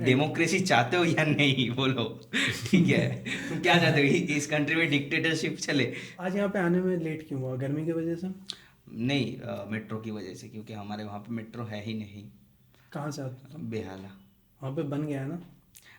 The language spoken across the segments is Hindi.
डेमोक्रेसी चाहते हो या नहीं बोलो। ठीक है, तुम क्या चाहते हो, इस कंट्री में डिक्टेटरशिप चले? आज यहाँ पे आने में लेट क्यों हुआ? गर्मी की वजह से? नहीं, मेट्रो की वजह से, क्योंकि हमारे वहाँ पे मेट्रो है ही नहीं। कहाँ से आते हो तुम? बेहाला। वहाँ पे बन गया है ना?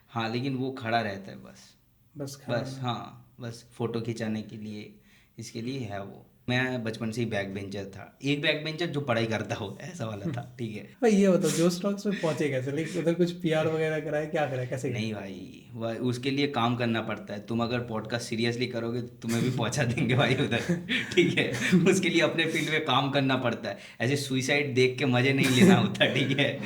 हाँ, लेकिन वो खड़ा रहता है बस। बस खड़ा बस है। हाँ, बस फोटो खिंचाने के लिए, इसके लिए है वो। मैं बचपन से ही बैक बेंचर था, एक बैक बेंचर जो पढ़ाई करता हो, ऐसा वाला था। ठीक है। भाई ये बताओ, जो स्टॉक्स में पहुंचे कैसे? लाइक उधर कुछ पीआर वगैरह कराए, क्या कराए, कैसे गए? नहीं भाई, वह उसके लिए काम करना पड़ता है। तुम अगर पॉडकास्ट सीरियसली करोगे तो तुम्हें भी पहुंचा देंगे भाई उधर। ठीक है। उसके लिए अपने फील्ड में काम करना पड़ता है, ऐसे सुइसाइड देख के मजे नहीं लेना होता। ठीक है।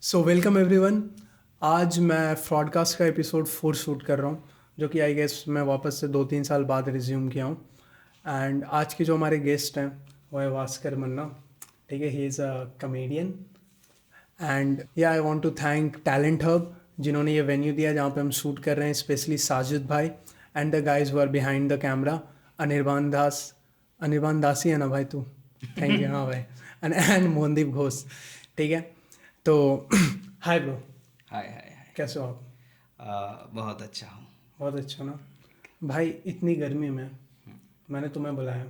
So welcome everyone. आज मैं फ्रॉडकास्ट का एपिसोड 4 शूट कर रहा हूँ, जो कि आई गेस मैं वापस से 2-3 साल बाद रिज्यूम किया हूँ। एंड आज के जो हमारे गेस्ट हैं वो है भास्कर मन्ना। ठीक है, he is a comedian. And yeah I want to thank Talent Hub, जिन्होंने ये वेन्यू दिया जहाँ पे हम शूट कर रहे हैं, स्पेशली साजिद भाई and the guys who are behind the camera. Anirban Das, Anirban Das ही है ना भाई तू? Thank you. हाँ भाई। एंड मोहनदीप घोष। ठीक है। तो हाय ब्रो, हाय हाय हाय। कैसे हो आप? बहुत अच्छा हूँ। बहुत अच्छा ना भाई। इतनी गर्मी में मैंने तुम्हें बुलाया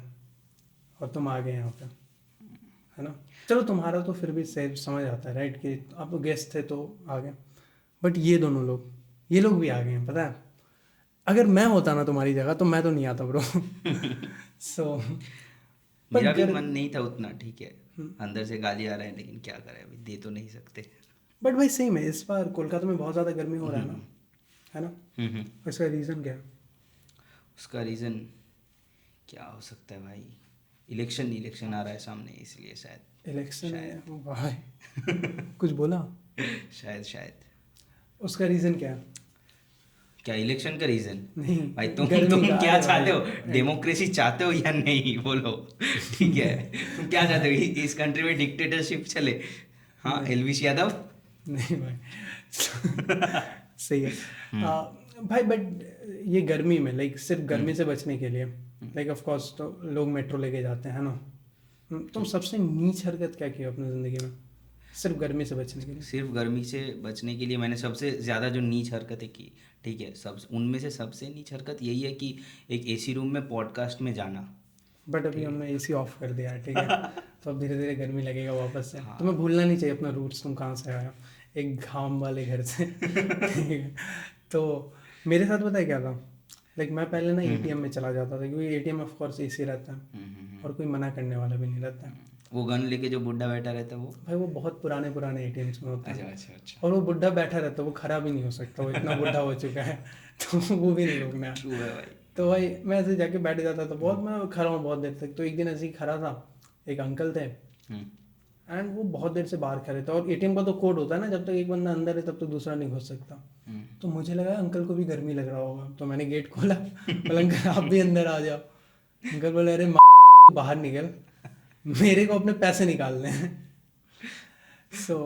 और तुम आ गए यहाँ पे, है ना? चलो तुम्हारा तो फिर भी सेफ समझ आता है, राइट, कि आप गेस्ट थे तो आ गए। बट ये दोनों लोग, ये लोग भी आ गए हैं, पता है? अगर मैं होता ना तुम्हारी जगह तो मैं तो नहीं आता ब्रो। सो पर मेरा भी गर मन नहीं था उतना। ठीक है, अंदर से गाली आ रहा है, लेकिन क्या करें, अभी दे तो नहीं सकते। बट भाई सही में इस बार कोलकाता में बहुत ज़्यादा गर्मी हो रहा है ना, हम्म। है ना? हम्म। इसका रीज़न क्या है? उसका रीज़न क्या हो सकता है भाई? इलेक्शन इलेक्शन आ रहा है सामने, इसलिए शायद। इलेक्शन है शायद। भाई? कुछ बोला? शायद शायद। उसका रीज़न क्या है? क्या इलेक्शन का रीज़न? भाई नहीं, तुम गर्मी का। क्या अरे चाहते भाई हो, डेमोक्रेसी चाहते हो या नहीं बोलो। ठीक है, तुम क्या चाहते हो, इस कंट्री में डिक्टेटरशिप चले? हाँ, नहीं एलविश यादव। नहीं भाई। सही है। भाई बट ये गर्मी में, लाइक सिर्फ गर्मी से बचने के लिए, लाइक ऑफ कोर्स तो लोग मेट्रो लेके जाते हैं, है ना? तुम सबसे नीच हरकत क्या की है अपनी ज़िंदगी में सिर्फ गर्मी से बचने के लिए? सिर्फ गर्मी से बचने के लिए मैंने सबसे ज़्यादा जो नीच हरकतें की, ठीक है, सब उनमें से सबसे नीच हरकत यही है कि एक एसी रूम में पॉडकास्ट में जाना। बट अभी ठीक हमने है। एसी ऑफ कर दिया है, ठीक है? तो अब धीरे धीरे गर्मी लगेगा वापस से। तुम्हें हाँ। भूलना नहीं चाहिए अपना रूट्स, तुम कहाँ से आए हो, एक घाम वाले घर से। ठीक है। तो मेरे साथ पता है क्या था? लाइक मैं पहले ना एटीएम में चला जाता था, क्योंकि एटीएम ऑफ कोर्स एसी रहता है और कोई मना करने वाला भी नहीं रहता है। वो गन लेके जो बुढ़ा बैठा रहता है वो। भाई वो बहुत पुराने पुराने एटीएम्स में होता अच्छा है, अच्छा अच्छा। और वो बुढ़ा बैठा रहता है, वो खड़ा भी नहीं हो सकता, वो इतना बुढ़ा हो चुका है। तो वो भी नहीं रोकना है। ट्रू है भाई। तो भाई मैं ऐसे जाके बैठ जाता था, बहुत मैं खड़ा हूँ बहुत देर तक। तो एक दिन ऐसे ही खड़ा था, एक अंकल थे हम्म। एंड वो बहुत देर से बाहर खड़े थे, और एटीएम का तो कोड होता है ना, जब तक एक बंदा अंदर है तब तक दूसरा नहीं घुस सकता। हम्म। तो मुझे लगा अंकल को भी गर्मी लग रहा होगा, तो मैंने गेट खोला, बोला अंकल आप भी अंदर आ जाओ। अंकल बोले अरे बाहर निकल, मेरे को अपने पैसे निकालने हैं। सो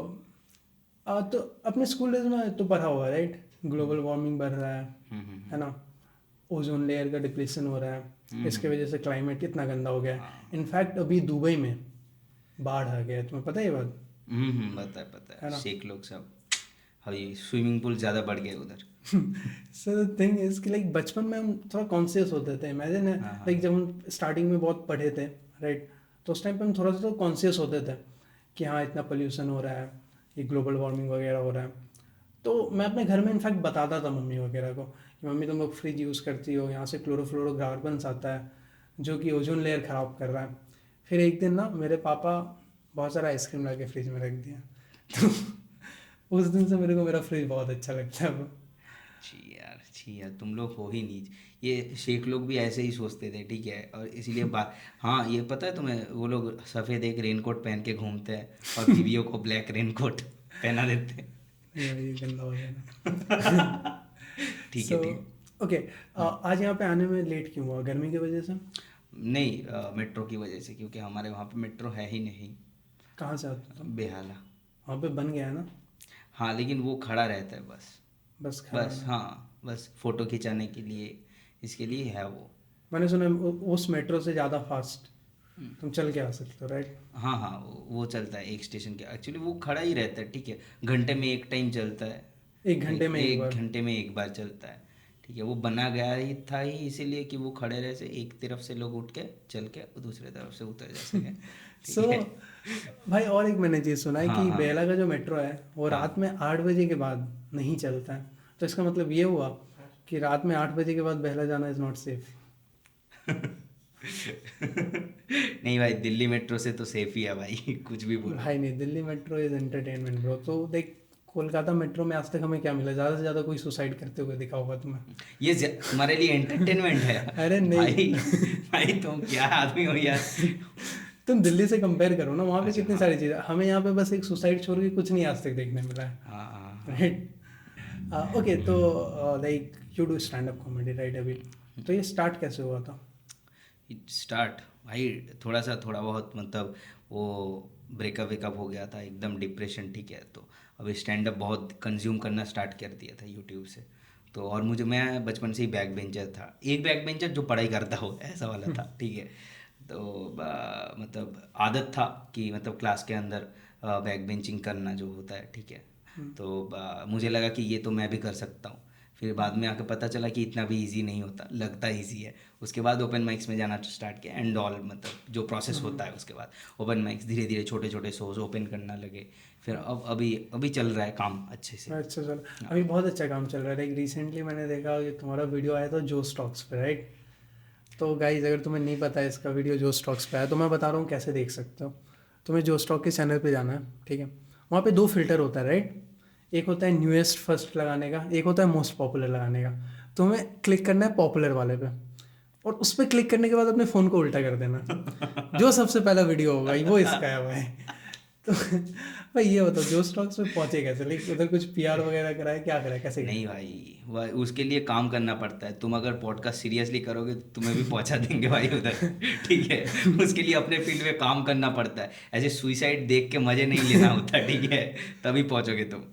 तो अपने स्कूल डेज में तो पढ़ा हुआ, राइट? ग्लोबल वार्मिंग बढ़ रहा है ना? ओजोन लेयर का डिप्लेशन हो रहा है, इसके वजह से क्लाइमेट कितना गंदा हो गया है। हाँ। इनफैक्ट अभी दुबई में बाढ़ आ गया है, तुम्हें पता है ये बात? पता है, है ना? शेख लोग सब। हाँ, ये स्विमिंग पूल ज़्यादा बढ़ गए उधर। सो द थिंग इज कि लाइक बचपन में हम थोड़ा कॉन्शियस होते थे, इमेजिन है। हाँ हाँ लाइक जब हम स्टार्टिंग में बहुत पढ़े थे, राइट, तो उस टाइम पे हम थोड़ा सा तो कॉन्शियस होते थे कि हाँ इतना पोल्यूशन हो रहा है, ये ग्लोबल वार्मिंग वगैरह हो रहा है। तो मैं अपने घर में इनफैक्ट बताता था मम्मी वगैरह को कि मम्मी तुम लोग फ्रिज यूज़ करती हो, यहाँ से क्लोरोफ्लोरोकार्बन्स आता है जो कि ओजोन लेयर ख़राब कर रहा है। फिर एक दिन ना मेरे पापा बहुत सारा आइसक्रीम ला के फ्रिज में रख दिया। तो उस दिन से मेरे को मेरा फ्रिज बहुत अच्छा लगता है bro। छी यार, तुम लोग हो ही नहीं। ये शेख लोग भी ऐसे ही सोचते थे, ठीक है, और इसीलिए बात। हाँ, ये पता है तुम्हें, वो लोग सफ़ेद एक रेनकोट पहन के घूमते हैं और बीवियों को ब्लैक रेनकोट पहना देते हैं। नहीं भाई, ये गंदा हो गया ना। ठीक सो है, ठीक ओके, आज यहाँ पे आने में लेट क्यों हुआ? गर्मी की वजह से? है। नहीं, मेट्रो की वजह से, क्योंकि हमारे वहाँ पे मेट्रो है ही नहीं। कहाँ से आते हो तुम? बेहाला। वहाँ पे बन गया है ना? हाँ, लेकिन वो खड़ा रहता है बस। बस खड़ा बस है। हाँ, बस फोटो खिंचाने के लिए, इसके लिए है वो। मैंने सुना है उस मेट्रो से ज़्यादा फास्ट तुम चल के आ सकते हो, राइट? हाँ हाँ, वो चलता है एक स्टेशन के, एक्चुअली वो खड़ा ही रहता है, ठीक है, घंटे में एक टाइम चलता है। एक घंटे में एक एक बार? घंटे में एक बार चलता है, ठीक है। वो बना गया ही था ही इसीलिए कि वो खड़े रहे से एक तरफ से लोग उठ के चल के दूसरे तरफ से उतर जा सके। सो ठीक है। भाई, और एक मैंने चीज़ सुना है हाँ कि हाँ बेला का जो मेट्रो है वो हाँ। रात में 8 बजे के बाद नहीं चलता है। तो इसका मतलब ये हुआ कि रात में 8 बजे के बाद बेला जाना इज़ नॉट सेफ। नहीं भाई, दिल्ली मेट्रो से तो सेफ ही है भाई। कुछ भी बोलो। भाई नहीं, Delhi metro is entertainment bro. तो देख, कोलकाता मेट्रो में आज तक हमें क्या मिला? ज़्यादा से ज़्यादा कोई सुसाइड करते हुए दिखा होगा तुम्हें। ये तुम्हारे लिए एंटरटेनमेंट है? अरे भाई नहीं। भाई तुम क्या आदमी हो यार। तुम दिल्ली से कंपेयर करो ना, वहाँ पे अच्छा कितनी हाँ सारी चीज़ें। हमें यहाँ पे बस एक सुसाइड छोड़ के कुछ नहीं आज तक देखने मिला है, हाँ हाँ हाँ। राइट? ओके, तो like you do stand up comedy, right? अभी तो ये स्टार्ट कैसे हुआ था? स्टार्ट भाई, थोड़ा बहुत मतलब वो ब्रेकअप वेकअप हो गया था, एकदम डिप्रेशन, ठीक है। तो अभी स्टैंड अप बहुत कंज्यूम करना स्टार्ट कर दिया था यूट्यूब से। तो और मैं बचपन से ही बैक बेंचर था, एक बैक बेंचर जो पढ़ाई करता हो ऐसा वाला था, ठीक है। तो मतलब आदत था कि मतलब क्लास के अंदर बैक बेंचिंग करना जो होता है, ठीक है। तो मुझे लगा कि ये तो मैं भी कर सकता हूँ। फिर बाद में आके पता चला कि इतना भी इजी नहीं होता, लगता इजी है। उसके बाद ओपन माइक्स में जाना स्टार्ट किया एंड ऑल, मतलब जो प्रोसेस होता है उसके बाद ओपन माइक्स धीरे धीरे छोटे छोटे शोज ओपन करना लगे। फिर अब अभी चल रहा है काम अच्छे से। अच्छा, चलो, अभी बहुत अच्छा काम चल रहा है। लाइक रिसेंटली मैंने देखा कि तुम्हारा वीडियो आया था जो स्टॉक्स पे, राइट? तो गाइज, अगर तुम्हें नहीं पता है इसका वीडियो जो स्टॉक्स पे आया, तो मैं बता रहा हूँ कैसे देख सकते हो। तुम्हें जो स्टॉक के चैनल पे जाना है, ठीक है। वहाँ पे 2 फिल्टर होता है, राइट? एक होता है न्यूएस्ट फर्स्ट लगाने का, एक होता है मोस्ट पॉपुलर लगाने का। तुम्हें क्लिक करना है पॉपुलर वाले पे, और उस पर क्लिक करने के बाद अपने फ़ोन को उल्टा कर देना। जो सबसे पहला वीडियो होगा वो इसका है भाई। तो भाई ये बताओ, जो स्टॉक्स में पहुंचे कैसे? लाइक उधर कुछ पीआर वगैरह कराए, क्या कराए, कैसे नहीं कराए? भाई, वह उसके लिए काम करना पड़ता है। तुम अगर पॉडकास्ट सीरियसली करोगे तो तुम्हें भी पहुंचा देंगे भाई उधर। ठीक है, उसके लिए अपने फील्ड में काम करना पड़ता है। ऐसे सुइसाइड देख के मजे नहीं लेना होता, ठीक है, तभी पहुंचोगे तुम।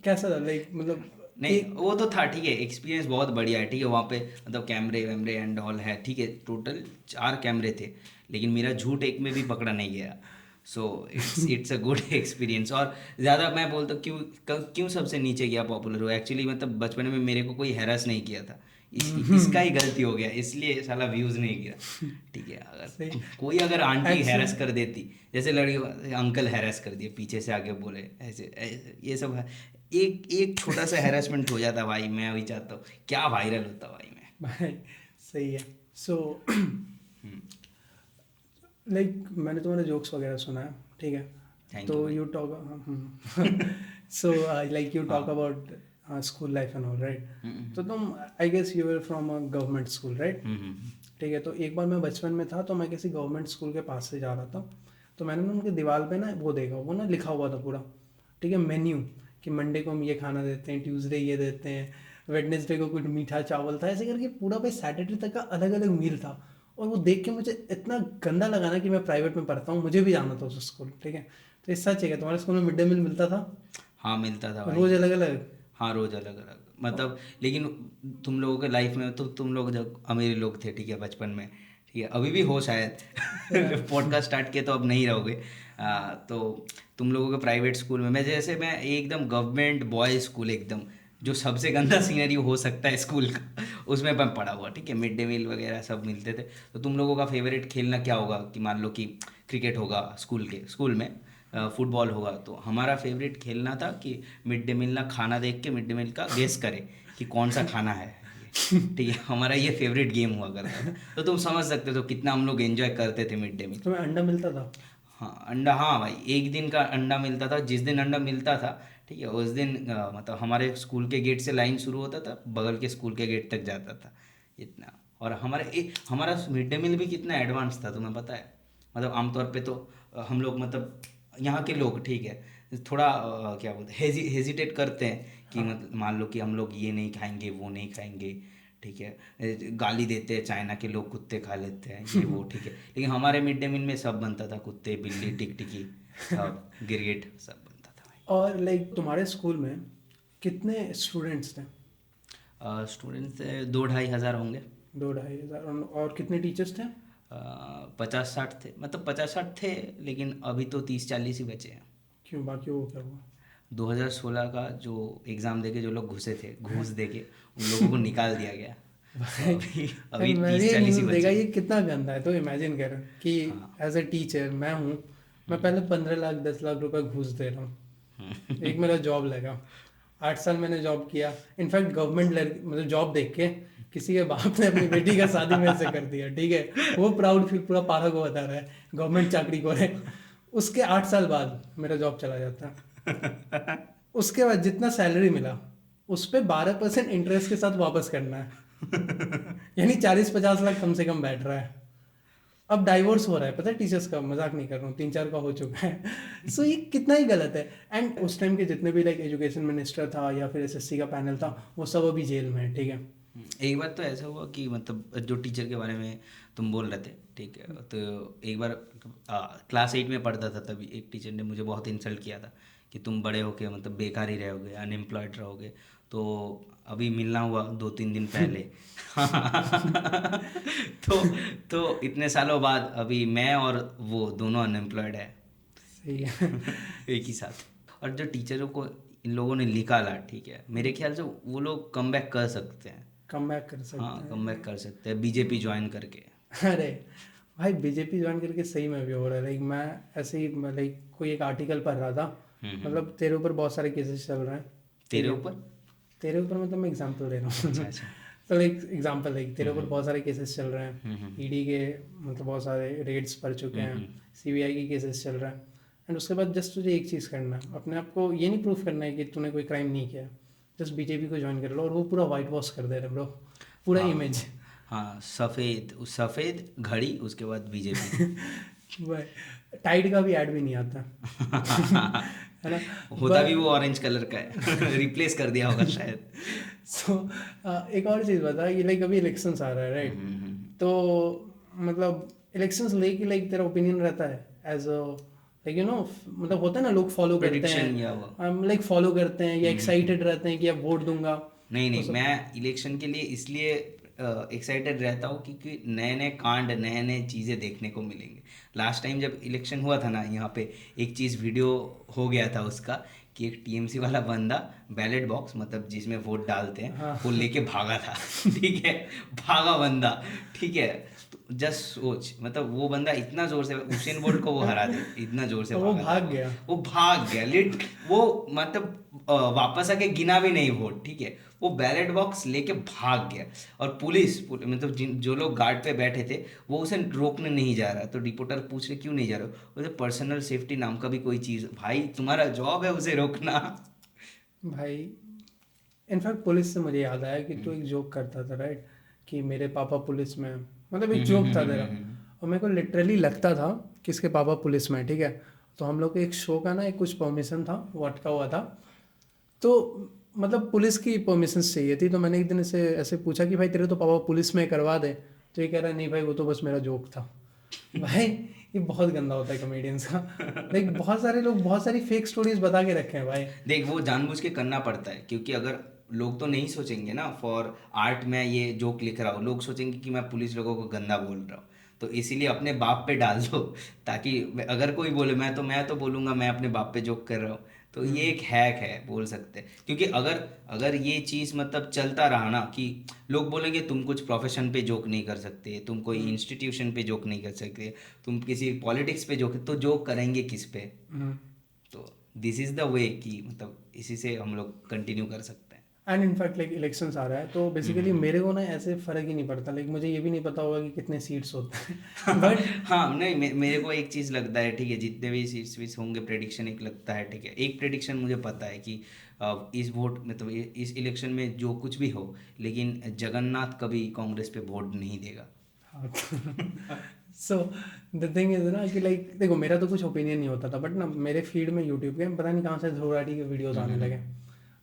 कैसा था? लाइक मतलब नहीं एक वो तो था, ठीक है, एक्सपीरियंस बहुत बढ़िया है, ठीक है। वहाँ पे मतलब कैमरे वैमरे एंड ऑल है, ठीक है। टोटल 4 कैमरे थे, लेकिन मेरा झूठ एक में भी पकड़ा नहीं गया। So it's a good experience. और ज़्यादा मैं बोलता हूँ क्यों सबसे नीचे गया पॉपुलर हो, एक्चुअली मतलब बचपन में मेरे को कोई हैरेस नहीं किया था, इसका ही गलती हो गया, इसलिए साला व्यूज़ नहीं गिरा, ठीक है। सही अगर कोई अगर आंटी हैरेस एक्चुअली। कर देती, जैसे लड़की, अंकल हैरेस कर दिए पीछे से आगे बोले ये सब है, एक एक छोटा सा हैरेसमेंट हो जाता भाई। मैं अभी चाहता हूँ क्या वायरल होता भाई मैं। भाई सही है। सो हम्म, लाइक मैंने तुम्हारे जोक्स वगैरह सुना है, ठीक है। थैंक यू तो भाई। You talk so like you talk हाँ। About school life and all, right? Hmm तो तुम, I guess you were from a government school, right? Hmm. ठीक है। तो एक बार मैं बचपन में था, तो मैं किसी गवर्नमेंट स्कूल के पास से जा रहा था। तो मैंने ना उनके दीवार पे ना वो देखा, वो ना लिखा हुआ था पूरा, ठीक है, मेन्यू, कि मंडे को हम ये खाना देते हैं, ट्यूसडे ये देते हैं, वेडनेसडे को कुछ मीठा चावल था, ऐसे करके पूरा भाई सैटरडे तक का अलग अलग मील था। और वो देख के मुझे इतना गंदा लगा ना, कि मैं प्राइवेट में पढ़ता हूँ, मुझे भी जाना था उस स्कूल, ठीक है। तो ये सच है क्या तुम्हारे स्कूल में मिड डे मील मिलता था हाँ मिलता था रोज भाई। अलग अलग? हाँ रोज अलग अलग, मतलब लेकिन तुम लोगों के लाइफ में तो तुम लोग जब अमीर लोग थे, ठीक है, बचपन में, ठीक है, अभी भी हो शायद। पॉडकास्ट स्टार्ट किया तो अब नहीं रहोगे। तो तुम लोगों के प्राइवेट स्कूल में, मैं एकदम गवर्नमेंट बॉयज स्कूल, एकदम जो सबसे गंदा सीनरी हो सकता है स्कूल का, उसमें मैं पढ़ा हुआ, ठीक है। मिड डे मील वगैरह सब मिलते थे। तो तुम लोगों का फेवरेट खेलना क्या होगा, कि मान लो कि क्रिकेट होगा स्कूल में, फुटबॉल होगा, तो हमारा फेवरेट खेलना था कि मिड डे मील ना खाना देख के मिड डे मील का गेस करे कि कौन सा खाना है ये, ठीक है। हमारा ये फेवरेट गेम हुआ करता था। तो तुम समझ सकते हो कितना हम लोग एंजॉय करते थे मिड डे मील। तुम्हें अंडा मिलता था? हाँ अंडा, हाँ भाई, एक दिन का अंडा मिलता था। जिस दिन अंडा मिलता था, ठीक है, उस दिन मतलब हमारे स्कूल के गेट से लाइन शुरू होता था, बगल के स्कूल के गेट तक जाता था, इतना। और हमारा मिड डे मील भी कितना एडवांस था तुम्हें पता है? मतलब आमतौर पे तो हम लोग मतलब यहाँ के लोग, ठीक है, थोड़ा क्या बोलते हैं, हेजिटेट करते हैं कि हाँ। मतलब मान लो कि हम लोग ये नहीं खाएंगे वो नहीं खाएंगे, ठीक है। गाली देते हैं, चाइना के लोग कुत्ते खा लेते हैं ये वो, ठीक है। लेकिन हमारे मिड डे मील में सब बनता था, कुत्ते बिल्ली टिकटिकी सब, गिरगिट सब बनता था और लाइक तुम्हारे स्कूल में कितने स्टूडेंट्स थे? भाई। स्टूडेंट्स 2-2.5 हज़ार होंगे। 2-2.5 हज़ार। और कितने टीचर्स थे? 50-60 थे, मतलब 50-60 थे, लेकिन अभी तो 30-40 ही बचे हैं। क्यों, बाकी वो क्या हुआ? 2016 का जो एग्ज़ाम देके जो लोग घुसे थे, घूस देके उन लोगों को निकाल दिया गया। तो भाई अभी यार, अभी मैं भी तीस एक चालीस ही न्यूज़ बचे देखा, ये हैं। कितना गंदा है। तो इमेजिन कर कि हाँ। एज ए टीचर मैं हूँ, मैं पहले 15 लाख 10 लाख रुपए घूस दे रहा हूँ, एक मेरा जॉब लगा, 8 साल मैंने जॉब किया। इनफैक्ट गवर्नमेंट मतलब जॉब देख के किसी के बाप ने अपनी बेटी का शादी मेरे से कर दिया, ठीक है, वो प्राउड फील पूरा पारा को बता रहा है, गवर्नमेंट चाकरी को है। उसके 8 साल बाद मेरा जॉब चला जाता, उसके बाद जितना सैलरी मिला उस पे 12% इंटरेस्ट के साथ वापस करना है, यानी 40-50 लाख कम से कम बैठ रहा है। अब डाइवोर्स हो रहा है, पता है, टीचर्स का, मजाक नहीं कर रहा हूँ, 3-4 का हो चुका है। सो ये कितना ही गलत है। एंड उस टाइम के जितने भी लाइक एजुकेशन मिनिस्टर था या फिर एसएससी का पैनल था, वो सब अभी जेल में है, ठीक है। एक बार तो ऐसा हुआ कि मतलब जो टीचर के बारे में तुम बोल रहे थे, ठीक है, तो एक बार क्लास 8 में पढ़ता था, तभी एक टीचर ने मुझे बहुत इंसल्ट किया था कि तुम बड़े होके मतलब बेकार ही रहोगे, अनएम्प्लॉयड रहोगे। तो अभी मिलना हुआ 2-3 दिन पहले। तो तो इतने सालों बाद अभी मैं और वो दोनों अनएम्प्लॉयड है। सही है। एक ही साथ। और जो टीचरों को इन लोगों ने निकाला, ठीक है, मेरे ख्याल से वो लोग कम बैक कर सकते हैं। कम बैक कर सकते हाँ, कम बैक हैं। कर सकते हैं बीजेपी ज्वाइन करके। अरे भाई, बीजेपी ज्वाइन करके सही में भी हो रहा है। लाइक मैं ऐसे ही लाइक कोई एक आर्टिकल पढ़ रहा था, मतलब तेरे ऊपर बहुत सारे केसेस चल रहे हैं, ठीक तेरे है। ऊपर? तेरे ऊपर मतलब मैं एग्जांपल दे रहा अच्छा हूँ। अच्छा। तो लाइक एग्जांपल, लाइक तेरे ऊपर बहुत सारे केसेस चल रहे हैं, ईडी के मतलब बहुत सारे रेड्स पड़ चुके हैं, सीबीआई के केसेस चल रहे हैं। एंड उसके बाद जस्ट तुझे एक चीज़ करना है, अपने आप को ये नहीं प्रूफ करना है कि तूने कोई क्राइम नहीं किया, जस्ट बीजेपी को ज्वाइन कर लो, और वो पूरा वाइट वॉश कर दे रहे ब्रो, पूरा हाँ इमेज। हाँ, सफ़ेद सफ़ेद घड़ी, उसके बाद बीजेपी। टाइड का भी ऐड भी नहीं आता, है ना। होता भी वो ऑरेंज कलर का है। रिप्लेस कर दिया होगा शायद। सो एक और चीज़ बता कि लाइक अभी इलेक्शंस आ रहा है, राइट। तो मतलब इलेक्शंस लेके लाइक तेरा ओपिनियन रहता है as a like you know, मतलब होता है ना, लोग फॉलो करते प्रेडिक्शन या वो। हैं, हम लाइक फॉलो करते हैं या एक्साइटेड रहते हैं कि अब वोट दूंगा। नहीं वो नहीं, सब मैं इलेक्शन के लिए इसलिए एक्साइटेड रहता हूँ क्योंकि नए नए कांड, नए नए चीज़ें देखने को मिलेंगे। लास्ट टाइम जब इलेक्शन हुआ था ना, यहाँ पे एक चीज़ वीडियो हो गया था उसका, कि एक टीएमसी वाला बंदा बैलेट बॉक्स, मतलब जिसमें वोट डालते हैं, हाँ। वो लेके भागा था। ठीक है, भागा बंदा, ठीक है। तो जस्ट सोच, मतलब वो बंदा इतना जोर से, उसेन बोल्ट को वो हरा दे, इतना जोर से और वो भागा था भाग वो। गया। वो भाग गया लिट, वो मतलब वापस आके गिना भी नहीं वोट, ठीक है, वो बैलेट बॉक्स लेके भाग गया। और मतलब जिन जो लोग गार्ड पे बैठे थे, वो उसे रोकने नहीं जा रहा। तो रिपोर्टर पूछ रहे क्यों नहीं जा रहे, उसे पर्सनल सेफ्टी नाम का भी कोई चीज़, भाई तुम्हारा जॉब है उसे रोकना। भाई इनफैक्ट पुलिस से मुझे याद आया कि तू एक जोक करता था, राइट, कि मेरे पापा पुलिस में हैं। मतलब एक जोक था तेरा, और मेरे को लिटरली लगता था कि इसके पापा पुलिस में हैं, ठीक है। तो हम लोग के एक शो का ना एक कुछ परमिशन था, वो अटका हुआ था, तो मतलब पुलिस की परमिशन चाहिए थी। तो मैंने एक दिन इसे ऐसे पूछा कि भाई तेरे तो पापा पुलिस में करवा दे, तो ये कह रहा है नहीं भाई, वो तो बस मेरा जोक था। भाई ये बहुत गंदा होता है कॉमेडियंस का। लाइक बहुत सारे लोग बहुत सारी फेक स्टोरीज बता के रखे हैं भाई। देख, वो जानबूझ के करना पड़ता है, क्योंकि अगर लोग तो नहीं सोचेंगे ना, फॉर आर्ट में ये जोक लिख रहा हूँ, लोग सोचेंगे कि मैं पुलिस लोगों को गंदा बोल रहा हूँ। तो इसीलिए अपने बाप पे डाल दो, ताकि अगर कोई बोले, मैं तो बोलूँगा मैं अपने बाप पे जोक कर रहा हूँ। तो ये एक हैक है, बोल सकते हैं। क्योंकि अगर अगर ये चीज़ मतलब चलता रहा ना, कि लोग बोलेंगे तुम कुछ प्रोफेशन पे जोक नहीं कर सकते, तुम कोई इंस्टीट्यूशन पे जोक नहीं कर सकते, तुम किसी पॉलिटिक्स पे जोक, तो जोक करेंगे किस पे? तो दिस इज़ द वे कि मतलब इसी से हम लोग कंटिन्यू कर सकते हैं। एंड इनफैक्ट लाइक इलेक्शंस आ रहा है, तो बेसिकली मेरे को ना ऐसे फ़र्क ही नहीं पड़ता। लाइक मुझे ये भी नहीं पता होगा कि कितने सीट्स होते हैं। बट हाँ नहीं, मेरे को एक चीज़ लगता है, ठीक है, जितने भी सीट्स वीट्स होंगे, प्रेडिक्शन एक लगता है, ठीक है, एक प्रेडिक्शन मुझे पता है कि इस वोट मतलब इस इलेक्शन में जो कुछ भी हो, लेकिन जगन्नाथ कभी कांग्रेस पे वोट नहीं देगा। सो द थिंग इज ना कि लाइक देखो, मेरा तो कुछ ओपिनियन नहीं होता था, बट ना मेरे फीड में यूट्यूब के पता नहीं कहाँ से ध्रुव के वीडियोस आने लगे।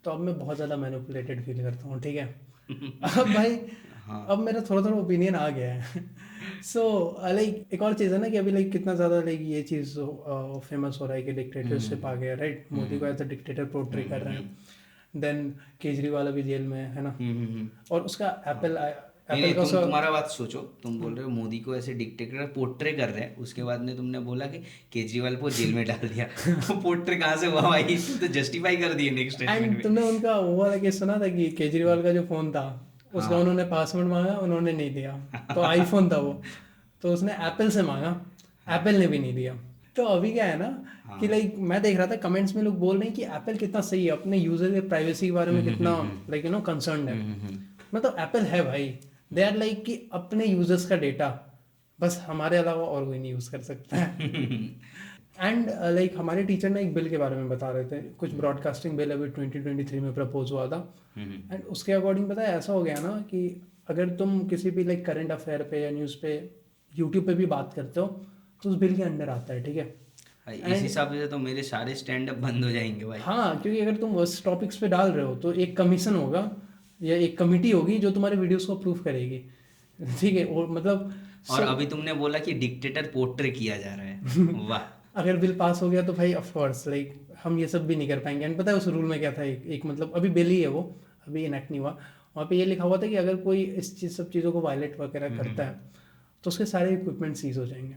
तो अब मैं बहुत ज़्यादा मैनिपुलेटेड फील करता हूँ, ठीक है। अब भाई, हाँ। अब मेरा थोड़ा थोड़ा ओपिनियन आ गया है। सो लाइक एक और चीज़ है ना कि अभी लाइक कितना ज़्यादा लाइक ये चीज़ फेमस हो रहा है कि डिक्टेटरशिप आ गया, राइट। मोदी को एज अ डिक्टेटर पोर्ट्रे कर रहे हैं। देन केजरीवाल अभी जेल में है ना, और उसका नहीं एप्पल नहीं, का तुम उसका तुम्हारा बात सोचो, तुम बोल रहे हो मोदी को ऐसे डिक्टेटर पोर्ट्रे कर रहे हैं, उसके बाद में तुमने बोला कि केजरीवाल को जेल में डाल दिया। वो पोर्ट्रे कहाँ से हुआ भाई? तुम तो जस्टिफाई कर दिए नेक्स्ट स्टेटमेंट एंड में। तुमने उनका वो वाला केस सुना था कि केजरीवाल का जो फोन था उसका हाँ उन्होंने पासवर्ड मांगा, उन्होंने नहीं दिया। तो आईफोन था वो, तो उसने एप्पल से मांगा, एप्पल ने भी नहीं दिया। तो अभी क्या है ना कि हाँ। लाइक मैं देख रहा था कमेंट्स में लोग बोल रहे हैं कि एप्पल कितना सही है, अपने यूजर के प्राइवेसी के बारे में कितना लाइक कंसर्न है। मतलब एप्पल है भाई, दे आर लाइक कि अपने यूजर्स का डेटा बस हमारे अलावा और कोई नहीं यूज कर सकता है। एंड लाइक हमारे टीचर ने एक बिल के बारे में बता रहे थे, कुछ ब्रॉडकास्टिंग बिल अभी 2023 में प्रपोज हुआ था। एंड उसके अकॉर्डिंग पता है ऐसा हो गया ना कि अगर तुम किसी भी लाइक करंट अफेयर पे या न्यूज़ पे यूट्यूब पे भी बात करते हो तो उस बिल के अंडर आता है, ठीक है। भाई इस हिसाब से तो मेरे सारे स्टैंड अप बंद हो जाएंगे भाई। हाँ, क्योंकि अगर तुम उस टॉपिक्स पे डाल रहे हो तो एक कमीशन होगा या एक कमिटी होगी जो तुम्हारे वीडियोस को अप्रूव करेगी, ठीक है। और मतलब और अभी तुमने बोला कि डिक्टेटर पोर्ट्रे किया जा रहा है, वाह। अगर बिल पास हो गया तो भाई ऑफ कोर्स लाइक हम ये सब भी नहीं कर पाएंगे। एंड पता है उस रूल में क्या था, एक मतलब अभी बिल ही है वो, अभी इनेक्ट नहीं हुआ। वहाँ पे ये लिखा हुआ था कि अगर कोई इस चीज़ सब चीज़ों को वायलेट वगैरह करता है तो उसके सारे इक्विपमेंट सीज हो जाएंगे।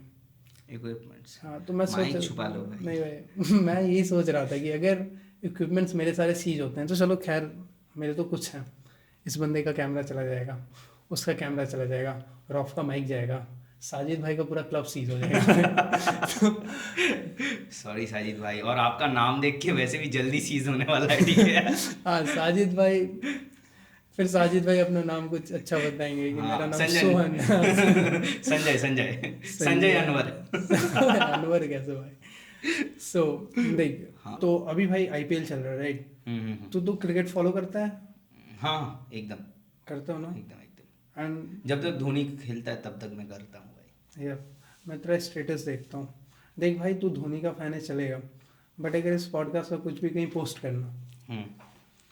इक्विपमेंट्स हाँ, तो मैं माइक सोच छुपा लो भाई। नहीं भाई मैं यही सोच रहा था कि अगर इक्विपमेंट्स मेरे सारे सीज होते हैं तो चलो खैर मेरे तो कुछ है, इस बंदे का कैमरा चला जाएगा, उसका कैमरा चला जाएगा, रॉफ का माइक जाएगा, साजिद भाई का पूरा क्लब सीज हो जाएगा। सॉरी साजिद भाई, और आपका नाम देख के वैसे भी जल्दी सीज होने वाला है, ठीक है। हाँ साजिद भाई, फिर साजिद भाई अपना नाम कुछ अच्छा बताएंगे कि मेरा हाँ नाम संजय। सोहन। संजय संजय संजय अनवर। अनवर कैसे भाई। सो देख, हाँ। तो अभी भाई आईपीएल चल रहा है राइट, तो क्रिकेट फॉलो करता है? हाँ एकदम करता हो ना? एकदम एकदम। एंड जब तक धोनी खेलता है तब तक मैं करता हूँ भाई। यार मैं तेरा स्टेटस देखता हूँ, देख भाई तू धोनी का फैन है चलेगा, बट अगर इस पॉडकास्ट का कुछ भी कहीं पोस्ट करना हम्म।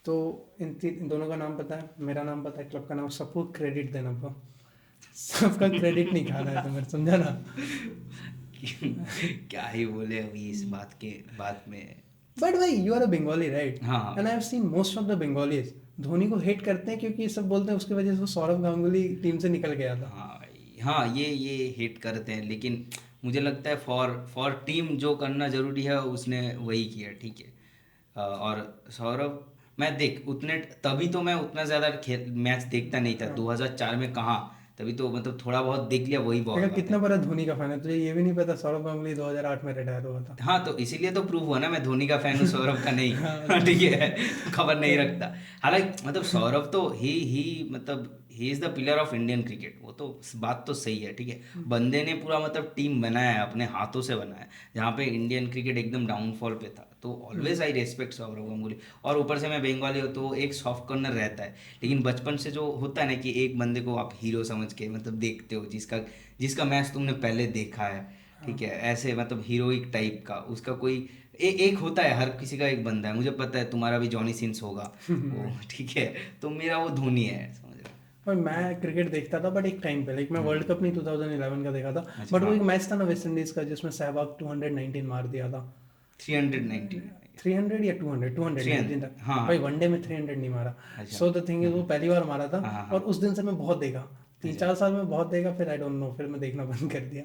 तो इन दोनों का नाम पता है, मेरा नाम पता है, क्लब का नाम, सबको क्रेडिट देना ब्रो, सबका क्रेडिट नहीं खाना है तुम्हें, समझा ना। क्या ही बोले अभी इस बात के बाद में। बट भाई you are a Bengali right, हाँ and I have seen most of the Bengalis Dhoni को हेट करते हैं क्योंकि सब बोलते हैं उसकी वजह से वो सौरव गांगुली टीम से निकल गया था। हाँ भाई, हाँ ये हेट करते हैं, लेकिन मुझे लगता है फॉर फॉर टीम जो करना जरूरी है उसने वही किया, ठीक है। और सौरव, मैं देख उतने तभी तो मैं उतना ज़्यादा खेल मैच देखता नहीं था 2004 में, कहाँ तभी तो मतलब थोड़ा बहुत देख लिया, वही बहुत अगर बात कितना है। बड़ा धोनी का फैन है तुझे ये भी नहीं पता सौरव गांगुली 2008 में रिटायर हुआ था। हाँ तो इसीलिए तो प्रूव हुआ ना, मैं धोनी का फैन हूँ, सौरव का नहीं। हाँ ठीक है, खबर नहीं रखता। हालांकि मतलब सौरव तो ही मतलब he is the pillar of Indian cricket, वो तो बात तो सही है, ठीक है। बंदे ने पूरा मतलब टीम बनाया है, अपने हाथों से बनाया है, जहाँ पे इंडियन क्रिकेट एकदम डाउनफॉल पे था। तो always I respect Sourav Ganguly. और ऊपर से मैं बंगाली हूँ तो एक सॉफ्ट कॉर्नर रहता है, लेकिन बचपन से जो होता है ना कि एक बंदे को आप हीरो समझ के मतलब देखते हो, जिसका जिसका मैच तुमने पहले देखा है, ठीक है, ऐसे मतलब हीरोइक टाइप का उसका कोई एक होता है, हर किसी का एक बंदा है। मुझे पता है तुम्हारा भी जॉनी सिंस होगा वो, ठीक है, तो मेरा वो धोनी है, समझ रहे और मैं क्रिकेट देखता था बट एक टाइम पे लाइक मैं वर्ल्ड कप नहीं 2011 का देखा था, हो। अच्छा बट वो हाँ। एक मैच था ना वेस्ट इंडीज का जिसमें सहवाग 219 मार दिया था। 319। 300 या 200, 219 था 300 हाँ भाई, हाँ। वनडे में 300 नहीं मारा। अच्छा। सो द थिंग इज वो पहली बार मारा था, हाँ हाँ और हाँ। उस दिन से मैं बहुत देखा, 3-4 साल में बहुत देखा, फिर आई डोंट नो फिर मैं देखना बंद कर दिया।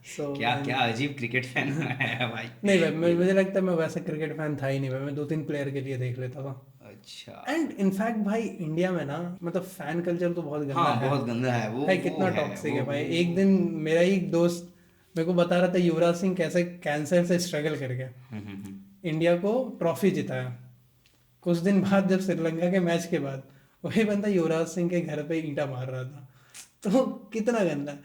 सो क्या क्या अजीब क्रिकेट फैन है भाई। नहीं भाई मुझे लगता है मैं वैसा क्रिकेट फैन था ही नहीं भाई, मैं 2-3 प्लेयर के लिए देख लेता था। अच्छा। एंड इनफैक्ट भाई इंडिया में ना मतलब फैन कल्चर तो बहुत गंदा हाँ है बहुत गंदा है वो भाई, वो कितना है टॉक्सिक वो है भाई। वो एक दिन मेरा ही दोस्त मेरे को बता रहा था युवराज सिंह कैसे कैंसर से स्ट्रगल करके इंडिया को ट्रॉफी जिताया। कुछ दिन बाद जब श्रीलंका के मैच के बाद वही बंदा युवराज सिंह के घर पे ईंटा मार रहा था, तो कितना गंदा।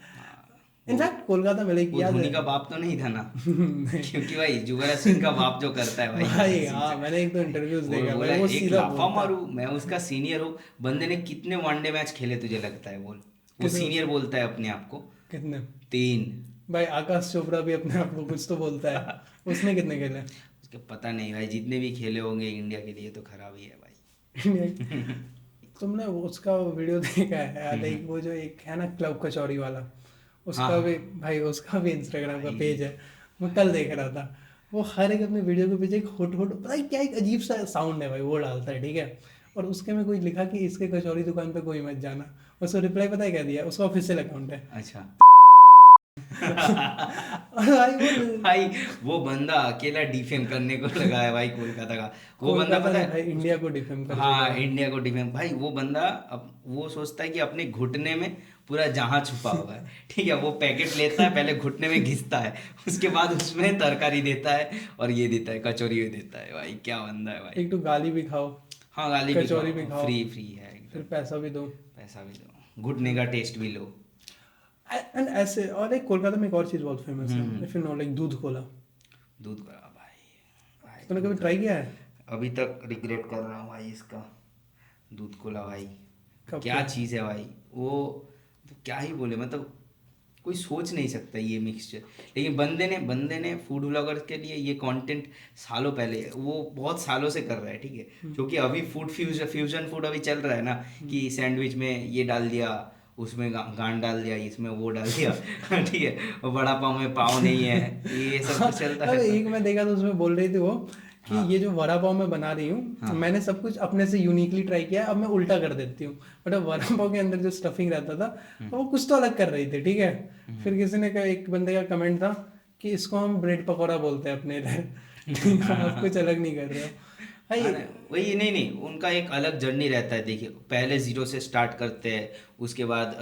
इनफैक्ट कोलकाता में लाइक वो याद धोनी है। का बाप तो नहीं था ना? क्योंकि भाई युवराज सिंह का बाप जो करता है भाई भाई युवराज सिंह हाँ से, मैंने एक दो इंटरव्यूज वो देखा बोला भाई, वो एक सीधा लाफा बोलता मारू, मैं उसका सीनियर हूँ। बंदे ने कितने वनडे मैच खेले तुझे लगता है? बोल, वो कितने सीनियर बोलता है अपने आप को। कितने 3। भाई आकाश चोपड़ा भी अपने आप को कुछ तो बोलता है, उसने कितने खेले? उसके पता नहीं भाई, जितने भी खेले होंगे इंडिया के लिए तो खराब ही है भाई। तुमने उसका वीडियो देखा है लाइक वो जो एक है ना क्लब कचौरी वाला, हाँ उसका भी हाँ भाई, उसका भी इंस्टाग्राम का भाई। पेज है, मैं कल देख रहा था। वो हर एक अपने वीडियो के पीछे एक हुट हुट पता है क्या, एक अजीब सा साउंड है भाई वो डालता है, ठीक है, और उसके में कोई लिखा कि इसके कचौरी दुकान पे कोई मत जाना। उसको रिप्लाई पता है क्या दिया, उसका ऑफिशियल अकाउंट है। अच्छा। और भाई वो भाई वो बंदा अकेला डिफेम करने को लगा है भाई कोलकाता का। वो बंदा कोलकाता पता ने है भाई इंडिया को डिफेम कर चुका हाँ है। इंडिया को डिफेम भाई। वो बंदा अब वो सोचता है कि अपने घुटने में पूरा जहां छुपा हुआ है, ठीक है। वो पैकेट लेता है, पहले घुटने में घिसता है, उसके बाद उसमें तरकारी देता है और ये देता है, कचौरी भी देता है। भाई क्या बंदा है भाई। एक तो गाली भी खाओ, हाँ गाली भी कचौरी भी खाओ, खाओ, फ्री फ्री है फिर एकदम। पैसा भी दो। पैसा भी दो, घुटने का टेस्ट भी लो। एंड ऐसे, और एक कोलकाता में एक और चीज़ बहुत फेमस है, इफ यू नो, लाइक दूध कोला। दूध का भाई, भाई तूने कभी दूध ट्राई किया है? अभी तक रिग्रेट कर रहा हूँ भाई इसका। दूध कोला भाई कब क्या किया? चीज़ है भाई वो, तो क्या ही बोले, मतलब कोई सोच नहीं सकता ये मिक्सचर। लेकिन बंदे ने फूड ब्लॉगर्स के लिए ये कंटेंट सालों पहले, वो बहुत सालों से कर रहा है, ठीक है। क्योंकि अभी फूड फ्यूजन फूड अभी चल रहा है ना, कि सैंडविच में ये डाल दिया, उसमें गांड डाल दिया, इसमें वो डाल दिया ठीक है। और वड़ा पाव में पाव नहीं है, ये सब कुछ चलता अरे रहता एक मैं देखा तो उसमें बोल रही थी वो कि हाँ ये जो वड़ा पाव मैं बना रही हूँ, हाँ मैंने सब कुछ अपने से यूनिकली ट्राई किया है, अब मैं उल्टा कर देती हूँ। बट अब वड़ा पाव के अंदर जो स्टफिंग रहता था, वो कुछ तो अलग कर रही थी, ठीक है। फिर किसी ने कहा, एक बंदे का कमेंट था कि इसको हम ब्रेड पकौड़ा बोलते हैं अपने इधर ठीक है, आप कुछ अलग नहीं कर रहे हो भाई। हाँ ना, वही नहीं नहीं, उनका एक अलग जर्नी रहता है। देखिए पहले जीरो से स्टार्ट करते हैं, उसके बाद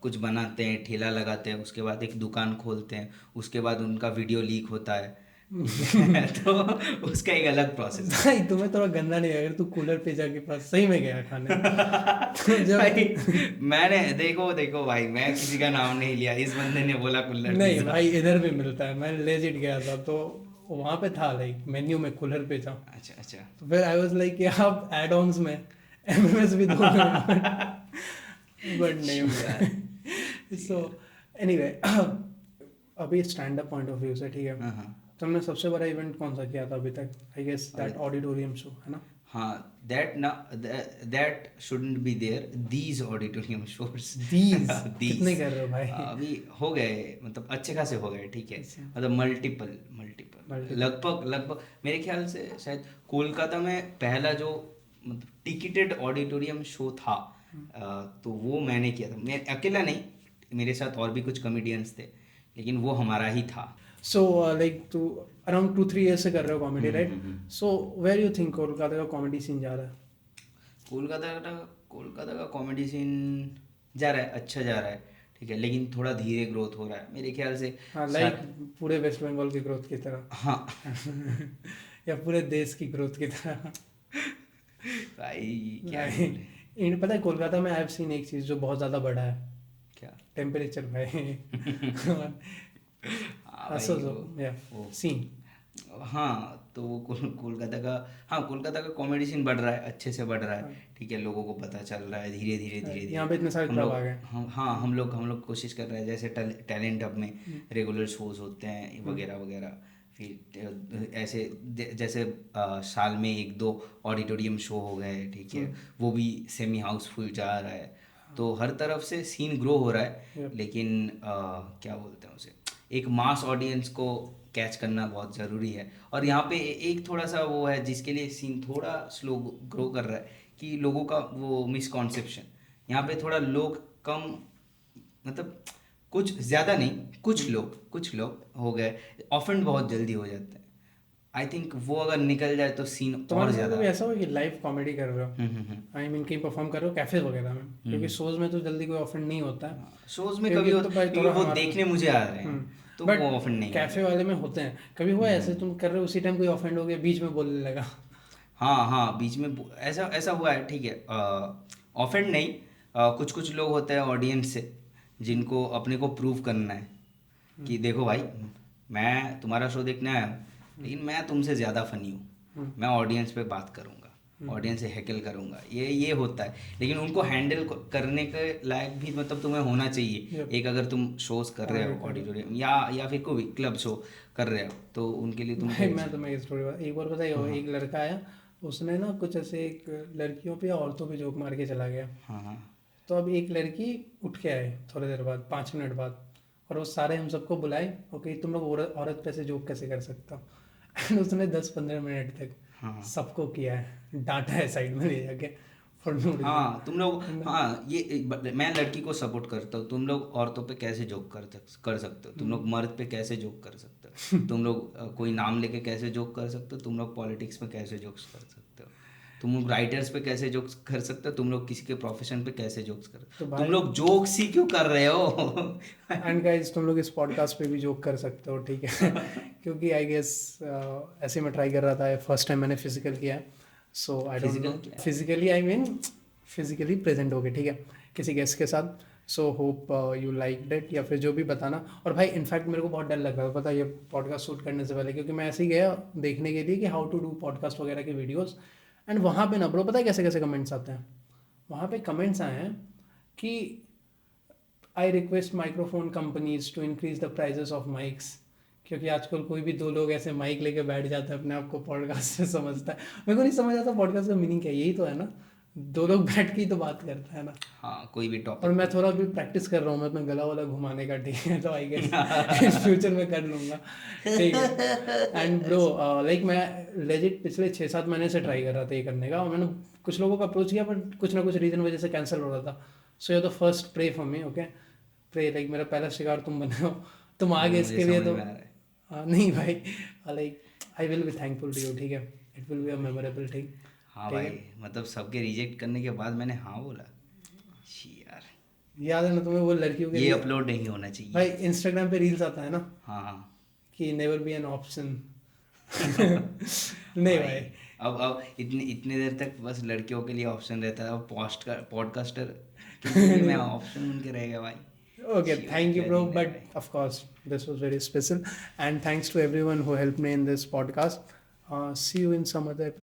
कुछ बनाते हैं, ठेला लगाते हैं, उसके बाद एक दुकान खोलते हैं, उसके बाद उनका वीडियो लीक होता है, ठीक है तो उसका एक अलग प्रोसेस है। भाई तुम्हें थोड़ा गंदा नहीं, अगर तू कूलर पे जाके पास सही में गया खाने तो भाई जब मैंने देखो देखो भाई, मैं किसी का नाम नहीं लिया, इस बंदे ने बोला कुल्लड़ नहीं पिज्जा। भाई, इधर भी मिलता है, मैं लेजिट गया था तो वहाँ पे था, लाइक मेन्यू में कूलर पे था। अच्छा अच्छा। तो फिर आई वाज लाइक कि आप एड ऑन्स में एमएमएस भी दोगे बट नहीं छी यार। हुआ। सो एनीवे, अभी stand up point of view से, ठीक है, हाँ हाँ तुमने सबसे बड़ा इवेंट कौन सा किया था अभी तक? आई गेस दैट अभी ऑडिटोरियम शो है ना? हाँ, दैट ना, that shouldn't be there, these auditorium शोर्स दीज दीज कितने कर रहे हो भाई? अभी हो गए, मतलब अच्छे खासे हो गए, ठीक है। अच्छा, मतलब मल्टीपल मल्टीपल मल्टीपल। लगभग लगभग मेरे ख्याल से शायद कोलकाता में पहला जो मतलब टिकटेड ऑडिटोरियम शो था, तो वो मैंने किया था। मैं अकेला नहीं, मेरे साथ और भी कुछ कॉमेडियंस थे, लेकिन वो हमारा ही था। सो लाइक तू अराउंड 2-3 ईयर से कर रहे हो comedy, right? So where you think Kolkata का कॉमेडी सीन जा रहा है? कोलकाता का कॉमेडी सीन जा रहा है, अच्छा जा रहा है, ठीक है। लेकिन थोड़ा धीरे ग्रोथ हो रहा है मेरे ख्याल से। हाँ, लाइक पूरे वेस्ट बंगाल की ग्रोथ की तरह हाँ या पूरे देश की ग्रोथ की तरह। भाई क्या नहीं, बोले। पता है कोलकाता में आई हैव सीन एक चीज़ जो बहुत ज़्यादा बड़ा है, क्या? टेम्परेचर भाई। हाँ भाई सो या वो सीन। हाँ तो वो कोलकाता का, हाँ कोलकाता का कॉमेडी सीन बढ़ रहा है, अच्छे से बढ़ रहा है, हाँ, ठीक है। लोगों को पता चल रहा है धीरे धीरे धीरे धीरे। यहाँ पे इतने सारे हम क्लब लोग आ गए। हम लोग कोशिश कर रहे हैं, जैसे टैलेंट हब में रेगुलर शोज होते हैं वगैरह वगैरह। फिर ऐसे जैसे साल में 1-2 ऑडिटोरियम शो हो गए, ठीक है। वो भी सेमी हाउसफुल जा रहा है, तो हर तरफ से सीन ग्रो हो रहा है। Yep. लेकिन क्या बोलते हैं उसे, एक मास ऑडियंस को कैच करना बहुत ज़रूरी है। और यहाँ पे एक थोड़ा सा वो है जिसके लिए सीन थोड़ा स्लो ग्रो कर रहा है, कि लोगों का वो मिसकॉन्सेप्शन, यहाँ पे थोड़ा लोग कम, मतलब कुछ ज़्यादा नहीं, कुछ लोग हो गए ऑफेंड बहुत जल्दी हो जाते हैं। आई थिंक वो अगर निकल जाए तो सीन और तुम्हारे साथ ज़्यादा। कभी ऐसा हो कि लाइव कॉमेडी कर रहे हो, आई मीन कहीं परफॉर्म कर रहे हो कैफे वगैरह में? क्योंकि शोज में तो जल्दी कोई ऑफेंड नहीं होता है, शोज में क्योंकि कभी तो भाई क्योंकि थोड़ा वो हमारा देखने मुझे आ रहे हैं, तो बट वो ऑफेंड नहीं कैफे होगा। वाले में होते हैं। कभी हुआ ऐसे तुम कर रहे हो, उसी टाइम कोई ऑफेंड हो गया, बीच में बोलने लगा? हाँ हाँ, बीच में ऐसा ऐसा हुआ है, ठीक है। ऑफेंड नहीं, कुछ कुछ लोग होते हैं ऑडियंस से, जिनको अपने को प्रूव करना है कि देखो भाई, मैं तुम्हारा शो देखने आया हूँ, लेकिन मैं तुमसे ज़्यादा फनी हूँ, मैं ऑडियंस पे बात करूँगा, ऑडियंस से हैकल करूँगा, ये होता है। लेकिन उनको हैंडल करने के लायक भी मतलब तुम्हें होना चाहिए। Yep. एक अगर तुम शोज कर रहे हो ऑडिटोरियम या फिर कोई क्लब शो कर रहे हो, तो उनके लिए भाई तुमको मैं तुम्हें एक स्टोरी बता, एक बार बताइए, एक लड़का आया, उसने ना कुछ ऐसे एक लड़कियों पे या औरतों पे जोक मार के चला गया। हाँ हाँ तो अब एक लड़की उठ के आई थोड़ी देर बाद, 5 मिनट बाद, और वो सारे हम सबको बुलाए, ओके तुम लोग औरत पे से जोक कैसे कर सकते हो? एंड उसने 10-15 मिनट तक हाँ सबको किया है, डांटा है साइड में ले जाके, फॉर नो हाँ तुम लोग, हाँ मैं लड़की को सपोर्ट करता हूँ, तुम लोग औरतों पे कैसे जोक कर सकते हो, तुम लोग मर्द पे कैसे जोक कर सकते हो, तुम लोग कोई नाम लेके कैसे जोक कर सकते हो, तुम लोग पॉलिटिक्स पे कैसे जोक्स कर सकते हो, तुम लोग राइटर्स पे कैसे जोक्स कर सकते हो, तुम लोग किसी के प्रोफेशन पे कैसे जोक्स कर, तो तुम भाई लोग जोक्स ही क्यों कर रहे हो? एंड गाइस तुम लोग इस पॉडकास्ट पे भी जोक कर सकते हो, ठीक है? क्योंकि आई गेस ऐसे मैं ट्राई कर रहा था, फर्स्ट टाइम मैंने फिजिकल किया है, so I don't know physical क्या है? Physically, I mean physically present हो गए, ठीक है, किसी गेस्ट के साथ। So hope you like that, या फिर जो भी बताना। और भाई इनफैक्ट मेरे को बहुत डर लग रहा था पता है, ये पॉडकास्ट शूट करने से पहले, क्योंकि मैं ऐसे ही गया देखने के लिए कि हाउ टू डू पॉडकास्ट वगैरह के वीडियोस। एंड वहाँ पे ना ब्रो पता है कैसे कैसे कमेंट्स आते हैं, वहाँ पे कमेंट्स आए हैं कि I request microphone companies to increase the prices of mics, क्योंकि आजकल कोई भी दो लोग ऐसे माइक लेके बैठ जाते हैं, अपने आप को पॉडकास्ट से समझता है। मेरे को नहीं समझ आता पॉडकास्ट का मीनिंग क्या है, यही तो है ना, दो लोग बैठ के ही तो बात करते हैं ना। हाँ कोई भी और टॉपिक मैं पे। थोड़ा भी प्रैक्टिस कर रहा हूँ, मैं अपना गला वाला घुमाने का, ठीक है, तो आई गेस इन फ्यूचर में कर लूँगा, ठीक है। एंड ब्रो लाइक मैं लेजिट पिछले 6-7 महीने से ट्राई कर रहा था ये करने का, और मैंने कुछ लोगों को अप्रोच किया, बट कुछ ना कुछ रीज़न वजह से कैंसिल हो रहा था। So you the first pray for me, okay, pray, like मेरा पहला शिकार तुम बने हो, तुम आगे मुझे इसके लिए समझ तो में आ रहा है। नहीं भाई, like I will be thankful to you, ठीक है, it will be a memorable thing, हाँ ठीक भाई, है। मतलब सबके रिजेक्ट करने के बाद मैंने हाँ बोला। छी यार, याद है ना तुम्हें वो लड़कियों के ये लिए, अपलोड नहीं होना भाई चाहिए। इंस्टाग्राम पे रील्स आता है ना हाँ हाँ। कि नेवर बी एन ऑप्शन। नहीं भाई भाई, अब इतने इतने देर तक बस लड़कियों के लिए ऑप्शन रहता है, अब पॉडकास्टर के लिए मैं ऑप्शन बन के रहेगा भाई। okay, छी भाई thank you क्या bro, दिन है but भाई। of course this was very special, and thanks to everyone who helped me in this podcast. See you in some other episode.